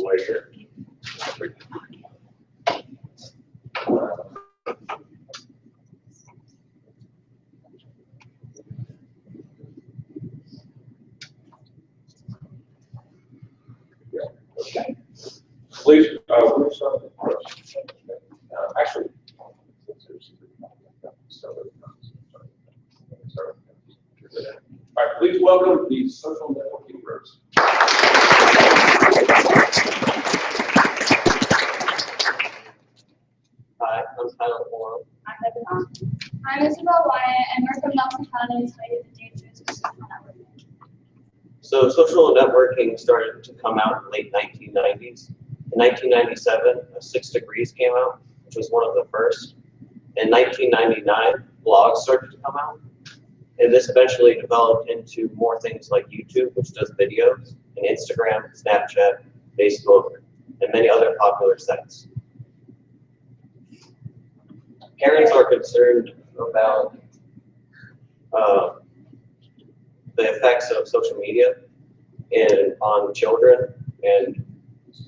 way here. Okay. Please, we'll start with the first. Actually, all right, please welcome the social networking groups. Hi, I'm Tyler Moore. I'm Megan Hahn. I'm Isabel Wyatt, and we're from Nelson County to study the dangers of social networking. So social networking started to come out in the late 1990s. In 1997, 6 Degrees came out, which was one of the first. In 1999, blogs started to come out. And this eventually developed into more things like YouTube, which does videos, and Instagram, Snapchat, Facebook, and many other popular sites. Parents are concerned about the effects of social media on children, and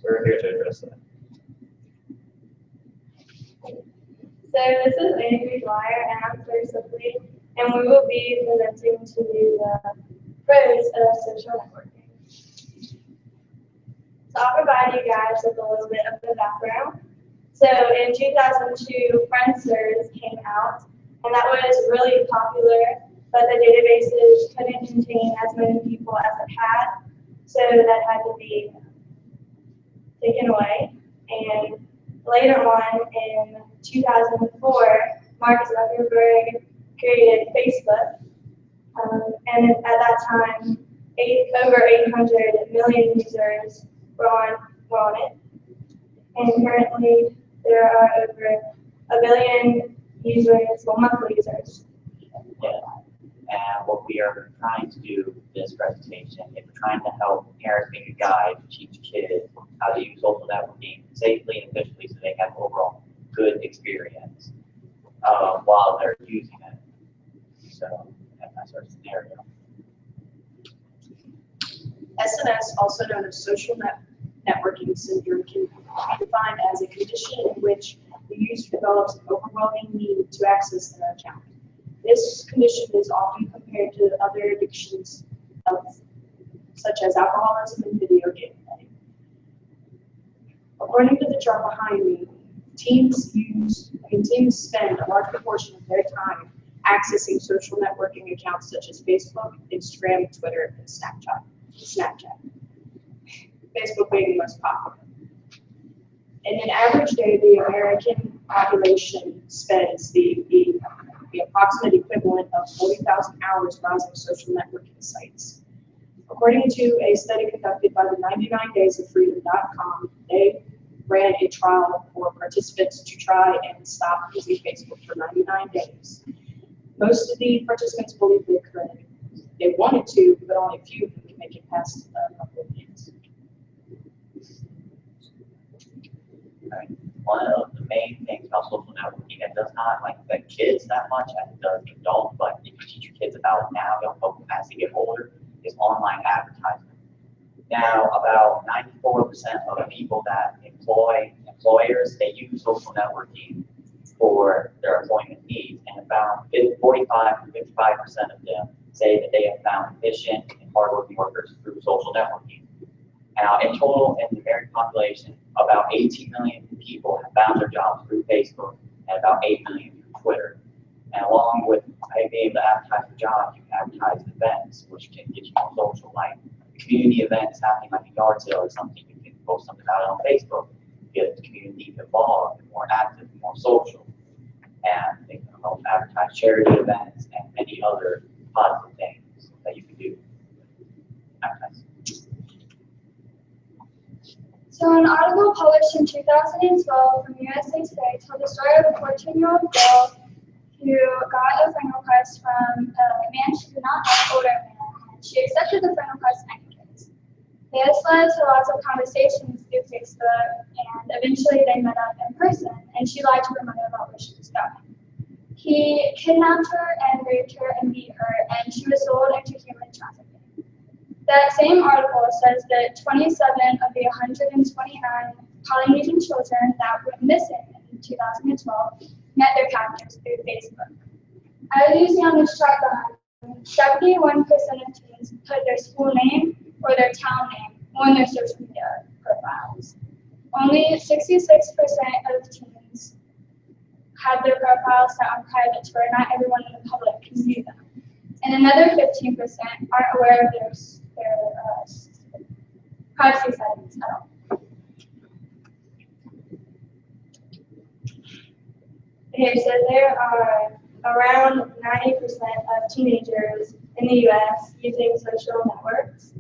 we're here to address that. So this is Amy Dwyer, and I'm third simply, and we will be presenting to you the pros of social networking. So I'll provide you guys with a little bit of the background. So in 2002, Friendsters came out, and that was really popular, but the databases couldn't contain as many people as it had, so that had to be taken away. And later on, in 2004, Mark Zuckerberg created Facebook, and at that time, over 800 million users were on it. And currently, there are over 1 billion users, well, monthly users. Yeah. And what we are trying to do with this presentation is we're trying to help parents make a guide to teach kids how to use social networking safely and efficiently so they have overall good experience while they're using it. So that's our scenario. SNS, also known as social networking syndrome, can be defined as a condition in which the user develops an overwhelming need to access their account. This condition is often compared to other addictions such as alcoholism and video game playing. According to the chart behind me, teens spend a large proportion of their time accessing social networking accounts such as Facebook, Instagram, Twitter, and Snapchat. Facebook being the most popular. In an average day, the American population spends the approximate equivalent of 40,000 hours browsing social networking sites. According to a study conducted by the 99daysofreedom.com, they ran a trial for participants to try and stop using Facebook for 99 days. Most of the participants believed they could. They wanted to, but only a few could make it past a couple of days. Right. One of the main things about social networking that does not affect kids that much as it does adults, but if you teach your kids about now, young folks as they get older, is online advertising. Now, about 94% of the people that employers, they use social networking for their employment needs, and about 45 to 55% of them say that they have found efficient and hardworking workers through social networking. Now, in total, in the American population, about 18 million people have found their jobs through Facebook, and about 8 million through Twitter. And along with being able to advertise for jobs, you can advertise events, which can get you more social, like community events happening like a yard sale or something. You can post something about it on Facebook, get the community involved, and more active, and more social. And they can help advertise charity events and many other positive things that you can do. Advertise. So an article published in 2012 from USA Today told the story of a 14-year-old girl who got a friend request from a man she did not know, older man, and she accepted the friend request anyways. This led to lots of conversations through Facebook, and eventually they met up in person, and she lied to her mother about where she was going. He kidnapped her and raped her and beat her, and she was sold into human trafficking. That same article says that 27 of the 129 Polynesian children that were missing in 2012 met their captors through Facebook. As you see on this chart behind, 71% of teens put their school name or their town name on their social media profiles. Only 66% of teens had their profiles set on private to where not everyone in the public can view them. And another 15% aren't aware of their privacy settings at all. Okay, so there are around 90% of teenagers in the U.S. using social networks.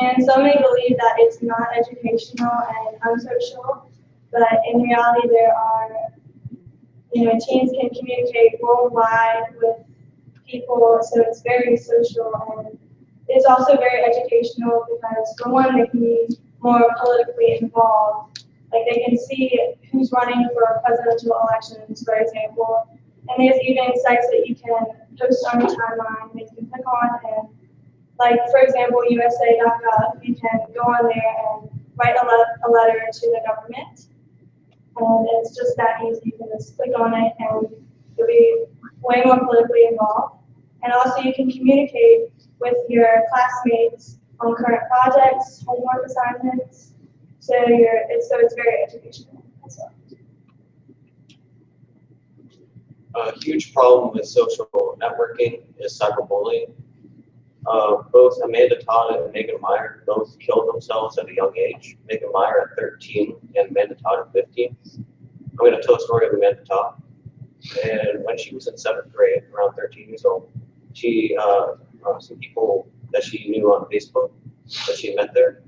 And some may believe that it's not educational and unsocial, but in reality there are, teens can communicate worldwide with people, so it's very social, and it's also very educational because, for one, they can be more politically involved. Like, they can see who's running for presidential elections, for example, and there's even sites that you can post on your timeline that you can click on, and like, for example, USA.gov, you can go on there and write a letter to the government, and it's just that easy. You can just click on it and you'll be way more politically involved. And also you can communicate with your classmates on current projects, homework assignments. So it's very educational as well. A huge problem with social networking is cyberbullying. Both Amanda Todd and Megan Meyer both killed themselves at a young age. Megan Meyer at 13 and Amanda Todd at 15. I'm going to tell a story of Amanda Todd. And when she was in 7th grade, around 13 years old, she, some people that she knew on Facebook, that she met there,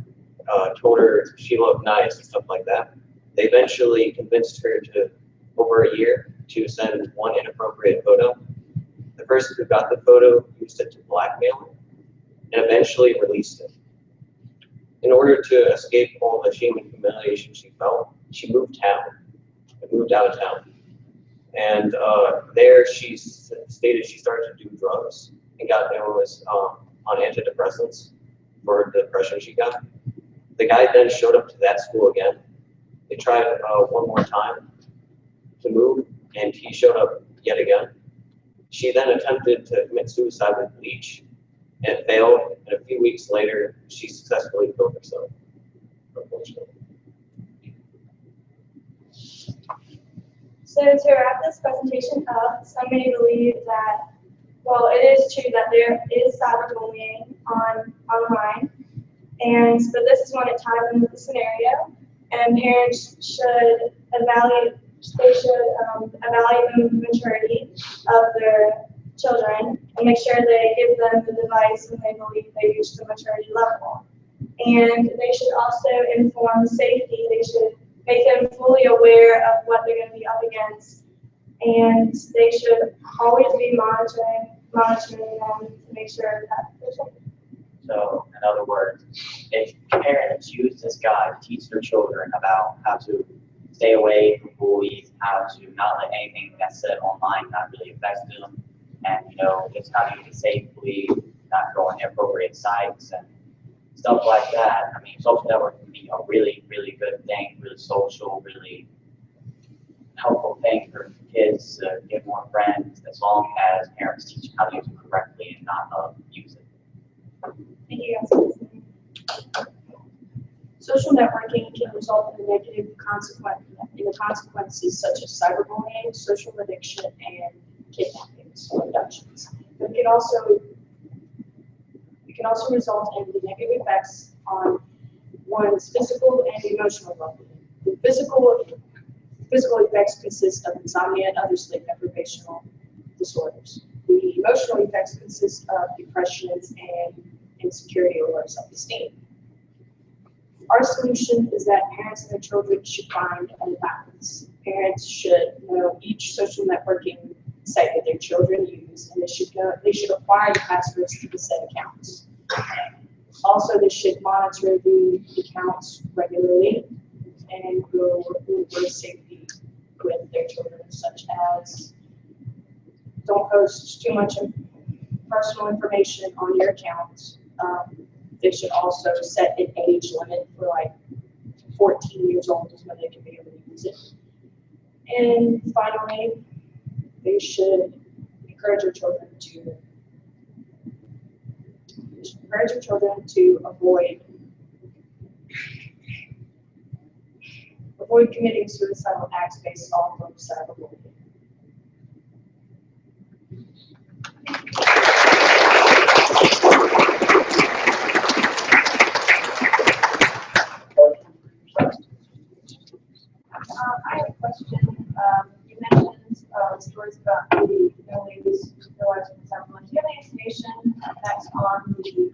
told her she looked nice and stuff like that. They eventually convinced her to, over a year, to send one inappropriate photo. The person who got the photo used it to blackmail her and eventually released it. In order to escape all the shame and humiliation she felt, she moved out of town. And there she stated she started to do drugs and was on antidepressants for the depression she got. The guy then showed up to that school again. They tried one more time to move, and he showed up yet again. She then attempted to commit suicide with bleach, and it failed. And a few weeks later, she successfully killed herself, unfortunately. So to wrap this presentation up, some may believe that, well, it is true that there is cyberbullying online, but this is when it ties into the scenario, and parents should evaluate the maturity of their children and make sure they give them the device when they believe they reach the maturity level. And they should also inform safety. They should make them fully aware of what they're going to be up against. And they should always be monitoring them to make sure that they're safe. So, in other words, if parents use this guide to teach their children about how to stay away from bullies, how to not let anything that's said online not really affect them, and just how to use it safely, not go on inappropriate sites and stuff like that. I mean, social network can be a really, really good thing, really social, really helpful thing for kids to get more friends, as long as parents teach how to use it correctly and not abuse it. Thank you guys for listening. Social networking can result in negative consequences such as cyberbullying, social addiction, and kidnappings or abductions. But it can also result in negative effects on one's physical and emotional well-being. The physical effects consist of insomnia and other sleep deprivational disorders. The emotional effects consist of depressions and insecurity or low self-esteem. Our solution is that parents and their children should find a balance. Parents should know each social networking site that their children use, and they should acquire the passwords to the said accounts. Also, they should monitor the accounts regularly and will ensure safety with their children, such as don't post too much personal information on your accounts. they should also set an age limit for like 14 years old is when they can be able to use it. And finally, they should encourage your children to avoid committing suicidal acts based off of cyberbullying. I have a question. You mentioned stories about the families realizing cyberbullying. Do you have any information that's on the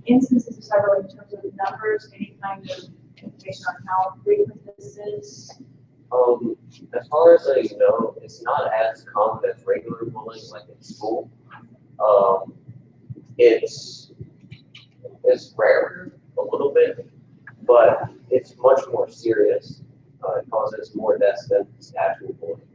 instances of cyberbullying in terms of numbers, any kind of information on how frequent this is? As far as I know, it's not as common as regular bullying, like in school. It's rare, a little bit, but it's much more serious. It causes more deaths than actual bullying.